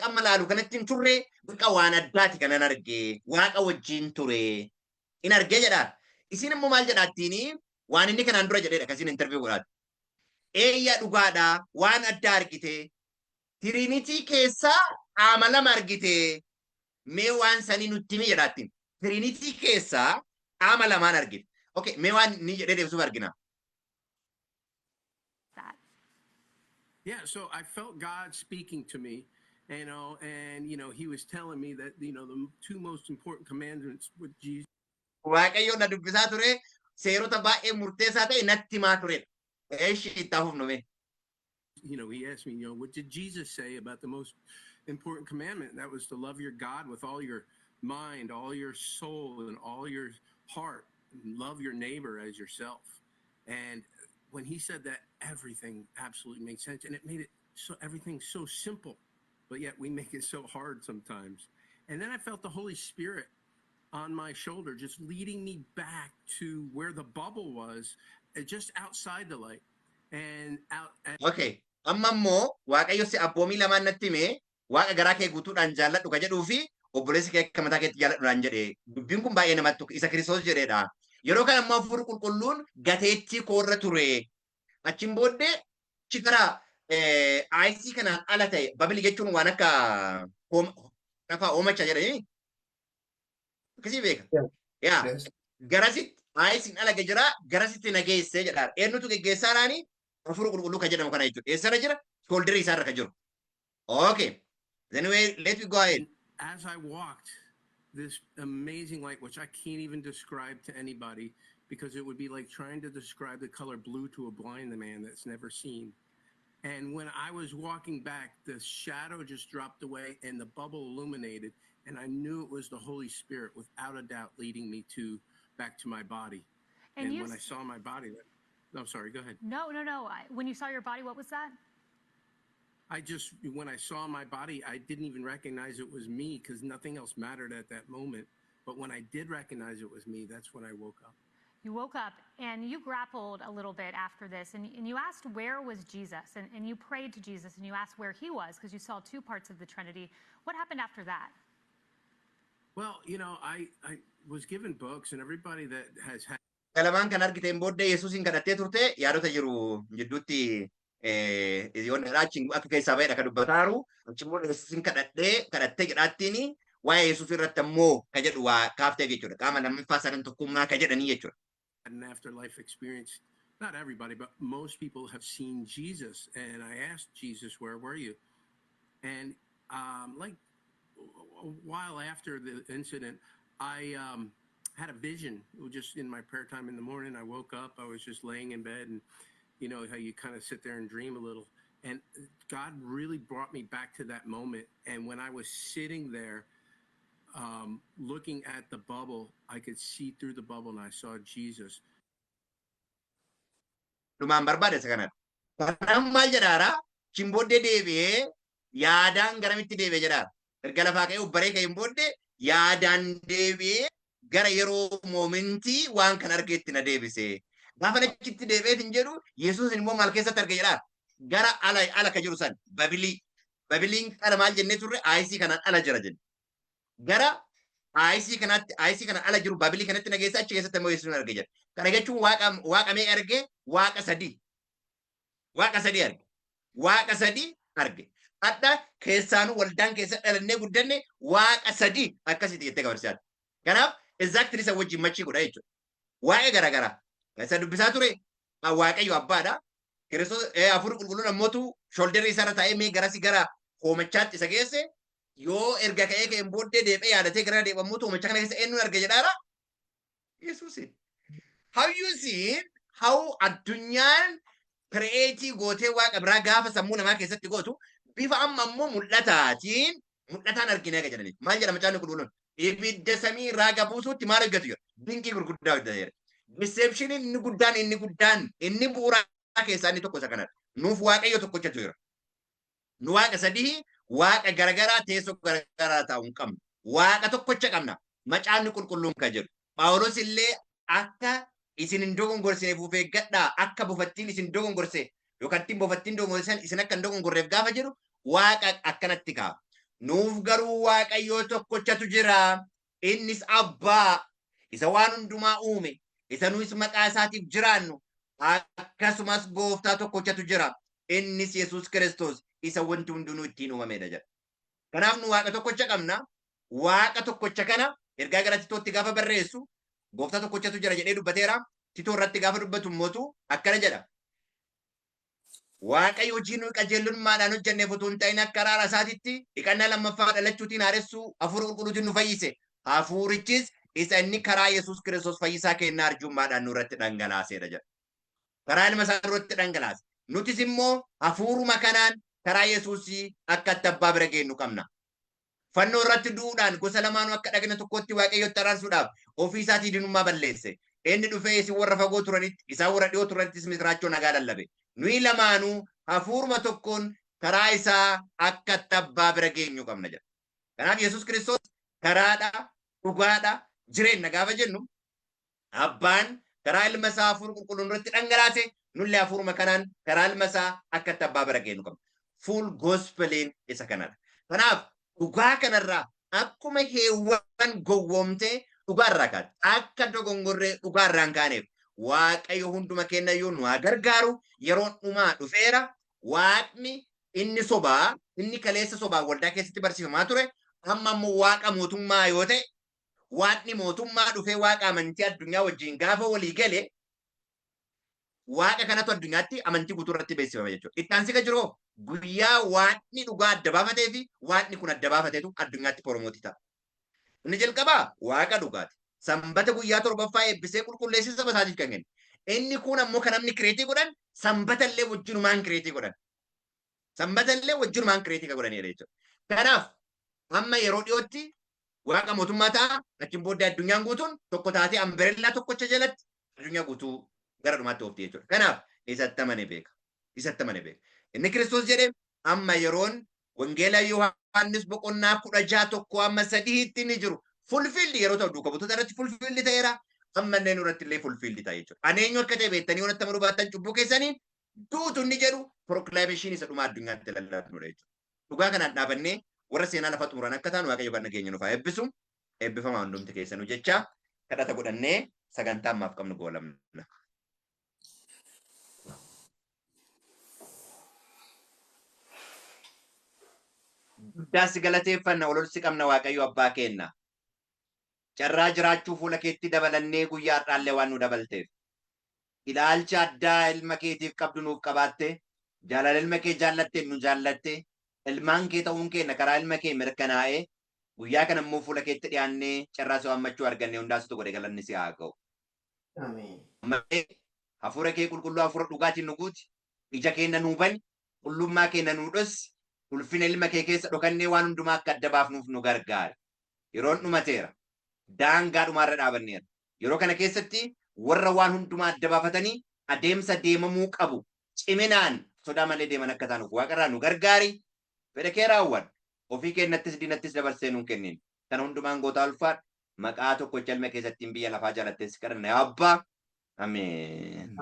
qamma laalu kanatti hin turre, bakka waan addaati kanan argee, waaqa wajjin ture. In argee jedhaa. Isin immoo maal jedhaattiini waan inni kanaan dura jedheedha kasiin interview godhaatu. Eeyya dhugaadha waan adda argite. Tiriinitii keessaa qaama lama argite. Mee waan sanii nutti himi jedhaattiin. Tiriinitii keessaa qaama lamaan argite. Okay, mee waan ni jedhee deebisuuf argina. Yeah, so I felt God speaking to me, and He was telling me that the two most important commandments with Jesus. Waaqayyo na dubbisaa ture seerota baay'ee murteessaa ta'e natti himaa ture. Eeshi itti hufnu mee. He asked me, what did Jesus say about the most important commandment? And that was to love your God with all your mind, all your soul, and all your heart, and love your neighbor as yourself. And when he said that, everything absolutely made sense, and it made everything so simple, but yet we make it so hard sometimes. And then I felt the Holy Spirit on my shoulder, just leading me back to where the bubble was, just outside the light. And Okay, amma immoo Waaqayyo si abboomii lamaan natti himee waaqa garaa kee guutuudhaan jaalladhu ka jedhuu fi obboleessi kee akka mataa keetti jaaladhu naan jedhe dubbiin kun baay'ee namatti tokko isa Kiristoos jedheedha. Yeroo kana ammoo hafuurri qulqulluun gateettii koorra ture. Achiin booddee chikara aayisii kanaan ala ta'e babili jechuun waan akka oomacha jedhanii akkasii beeka. Yaa garasitti aayisiin ala jira garasitti nageessee jedhaa. Eenyutu geggeessaa naani hafuura qulqulluu kan jedhamu kana jechuudha. Eessarra jira? Shoulderii isaarra kan jiru. Okay. Anyway, let me go ahead. As I walked, this amazing light, which I can't even describe to anybody because it would be like trying to describe the color blue to a blind man that's never seen. And when I was walking back, the shadow just dropped away and the bubble illuminated. And I knew it was the Holy Spirit without a doubt leading me back to my body. And when I saw my body, no, sorry, go ahead. No. When you saw your body, what was that? When I saw my body, I didn't even recognize it was me because nothing else mattered at that moment. But when I did recognize it was me, that's when I woke up. You woke up and you grappled a little bit after this and you asked where was Jesus and you prayed to Jesus and you asked where he was because you saw two parts of the Trinity. What happened after that? Well, I was given books and everybody that has had. Kalamaan kan argiteen booddee Yesuusin kadhattee turte yaadota jiru jidduutti yoon raachiin akka keessaa ba'edha kan dubbataaru. Achiin booda Yesuusin kadhattee jedhaattiin waa'ee Yesuus irratti ammoo ka jedhu waa kaaftee jechuudha. Qaama lammaffaa sadan tokkummaa ka jedhanii jechuudha. An afterlife experience. Not everybody, but most people have seen Jesus. And I asked Jesus, where were you? And like a while after the incident, I had a vision. It was just in my prayer time in the morning. I woke up, I was just laying in bed and you know how you kind of sit there and dream a little. And God really brought me back to that moment. And when I was sitting there, looking at the bubble, I could see through the bubble and I saw Jesus. Dhumaan barbaade isa kanadha. Kanaan maal jedhaara? Chimbooddee deebi'ee yaadaan garamitti deebi'ee jedhaara. Erga lafaa ka'ee ubbaree ka'een booddee yaadaan deebi'ee gara yeroo moomentii waan kan argeetti na deebisee. Gaafa achitti deebi'eetiin jedhu Yesuus immoo maal keessatti arge jedhaara? Gara ala ka jiru san babilii. Babiliin ala maal jennee turre aayisii kanaan ala jira jenne. Gara aayisii kana ala jiru babilii kanatti nageessa achi keessatti immoo Yesuus arge jedha. Kana jechuun waaqa mee arge? Waaqa sadii. Waaqa sadii arge. Waaqa sadii arge. Adda keessaanuu waldaan keessa dhalannee guddanne waaqa sadii akkasitti jettee gabarsiisaadha. Kanaaf exactly isa wajjin machii godha jechuudha. Waa'ee garaagaraa. Isa dubbisaa ture Waaqayyo abbaadha. Kiristoos hafuurri qulqulluun ammootu shoolderri isaarra taa'ee mee garasi gara hoomachaatti isa geesse yoo erga ka'ee ka'een booddee deebi'ee yaadatee gara deebi'ammuutu hoomacha kana keessa eenyuun arge jedhaara? Yesuusin. Have you seen how addunyaan pireetii gootee waaqa biraa gaafa sammuu namaa keessatti gootu bifa amma ammoo mul'ataan arginee akka jedhaniif. Maal jedhama caanni qulqulluun? Ibidda samii irraa gabuusuutti maal eeggatu jedha? Dinqii gurguddaa hojjeteera. Deceptioniin inni guddaan inni bu'uuraa keessaa inni tokko isa kanadha. Nuuf waaqayyo tokkochatu jira. Nu waaqa sadii waaqa garagaraa teessoo garagaraa taa'u hin qabnu. Waaqa tokkocha qabna. Macaanni qulqulluun kan jedhu. Phaawulos illee akka isin hin dogongorsineef of eeggadhaa akka bufattiin isin dogongorse yookaan ittiin bufattiin dogongorsan isin akka hin dogongorreef gaafa jedhu waaqa akkanatti ka'a. Nuuf garuu waaqayyoo tokkochatu jira. Innis abbaa isa waan hundumaa uume isa nuyi maqaa isaatiif jiraannu akkasumas gooftaa tokkochatu jira. Innis Yesuus Kiristoos isa wanti hundinuu ittiin uumamedha jedha. Kanaaf nu waaqa tokkocha qabna. Waaqa tokkocha kana ergaa gara Titootti gaafa barreessu gooftaa tokkochatu jira jedhee dubbateera. Titoo irratti gaafa dubbatu immoo akkana jedha. Waaqayyo hojii nuyi qajeelummaadhaan hojjenneef utuu hin ta'in akka araara isaatiitti dhiqannaa lammaffaa dhalachuutiin haaressuu hafuura qulqulluutiin nu fayyise. Hafuurichis isa inni karaa Yesuus Kiristoos fayyisaa kennaa arjummaadhaan nurratti dhangalaaseedha jedha. Karaa ilma isaa nurratti dhangalaase. Nutis immoo hafuuruma kanaan karaa Yesuusii akka itti abbaa bira geenyu qabna. Fannoo irratti du'uudhaan gosa lamaanuu akka dhagna tokkotti waaqayyotti araarsuudhaaf ofii isaatii diinummaa balleesse. Inni dhufee isin warra fagoo turanitti isaan warra dhiyoo turanittis misiraachoo nagaa lallabe. Nuyi lamaanuu hafuuruma tokkoon karaa isaa akka itti abbaa bira geenyu qabna jedha. Kanaaf Yesuus Kiristoos karaadha, dhugaadha, jireenya gaafa jennu abbaan karaa ilma isaa hafuura qulqulluun irratti dhangalaase nullee hafuuruma kanaan karaa ilma isaa akka itti abbaa bira geenyu qabna. Full gospeliin isa kanadha. Kanaaf dhugaa kanarraa akkuma heewwan gowwoomtee dhugaarraa kaate akka dogongorree dhugaarraan kaaneef waaqayyo hunduma kennayyuu nu haa gargaaru yeroon dhumaa dhufeera waaqni inni sobaa inni kaleessa sobaa waldaa keessatti barsiifamaa ture amma immoo waaqa mootummaa yoo ta'e waaqni mootummaa dhufee waaqa amantii addunyaa wajjin gaafa walii gale waaqa kanatu addunyaatti amantii guutuu irratti beeksifama jechuudha. Itti aansika jiru guyyaa waaqni dhugaa adda baafatee fi waaqni kun adda baafateetu addunyaatti poromootii ta'a. Inni jalqabaa waaqa dhugaati. Sanbata guyyaa torbaffaa eebbisee qulqulleessee saba isaatiif kan kenne. Inni kun ammoo kan namni kireetii godhan sanbata illee wajjinumaan kireetii godhan. Sanbata illee wajjinumaan kireetii kan godhanidha jechuudha. Kanaaf amma yeroo dhiyootti waaqa mootummaa ta'a achiin booddee addunyaan guutuun tokko taatee ambereellaa tokkocha jalatti addunyaa guutuu gara dhumaatti oofti jechuudha. Kanaaf isatti amane beeka. Isatti amane beeka. Inni Kiristoos jedhee amma yeroon wangeela Yohaannis boqonnaa 16:3 ni jiru. Fulfildi yeroo ta'u duuka butoota irratti fulfildi ta'eera. Amma illee nurratti illee fulfildi ta'a jechuudha. Ani eenyu akka ta'e beektanii yoo natti amanuu baattan cubbuu keessaniin duutu inni jedhu proclamation isa dhumaa addunyaatti lallabnudha jechuudha. Dhugaa kanaan dhaabannee warra seenaa lafa xumuran akka taanu waaqayyo kan nageenya nuuf haa eebbisu. Eebbifamaa hundumti keessanuu jecha kadhata godhannee sagantaa ammaaf qabnu goolamna. Guddaas galateeffanna ololsi qabna waaqayyo abbaa keenna. Carraa jiraachuu fuula keetti dabalannee guyyaa har'aallee waan nu dabalteef. Ilaalcha addaa ilma keetiif qabdu nuuf qabaatte. Jaalala ilma kee jaallatte nu jaallatte. Ilmaan kee ta'uun keenya karaa ilma kee mirkanaa'ee guyyaa kana immoo fuula keetti dhiyaannee carraa si waammachuu arganne hundaasitu godhe galanni si haa ga'u. Hafuura kee qulqulluu hafuura dhugaatiin nu guuti. Ija keenya nuu bani. Qullummaa keenya nuu dhossi. Ulfina ilma kee keessa dhokannee waan hundumaa akka adda baafnuuf nu gargaara. Yeroon dhumateera. Daangaa dhumaarra dhaabanneera. Yeroo kana keessatti warra waan hundumaa adda baafatanii adeemsa deemamuu qabu. Ciminaan sodaa malee deeman akka taanuuf waaqarraa nu gargaari. Fedha kee raawwadhu. Ofii keenyattis diinattis dabarsee nuun kennin. Kana hundumaan gootaa ulfaadhu. Maqaa tokkocha ilma keessattiin biyya lafaa jaalattees kadhanna yaa abbaa. Ameen.